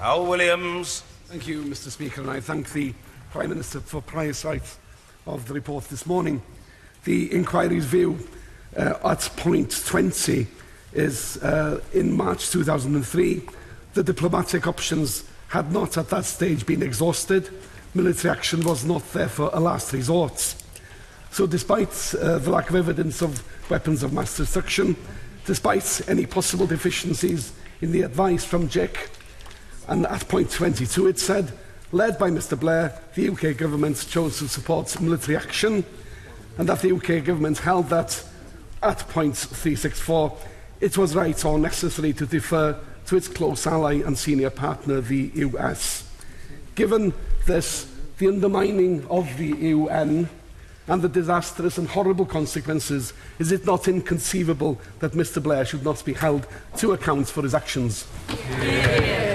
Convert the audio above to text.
Hywel Williams. Thank you, Mr. Speaker, and I thank the Prime Minister for prior sight of the report this morning. The inquiry's view at point 20 is in March 2003, the diplomatic options had not at that stage been exhausted. Military action was not therefore a last resort. So despite the lack of evidence of weapons of mass destruction, despite any possible deficiencies in the advice from JIC, and at point 22 it said, led by Mr Blair, the UK government chose to support military action, and that the UK government held that at point 364 it was right or necessary to defer to its close ally and senior partner, the US. Given this, the undermining of the UN and the disastrous and horrible consequences, is it not inconceivable that Mr Blair should not be held to account for his actions? Yeah.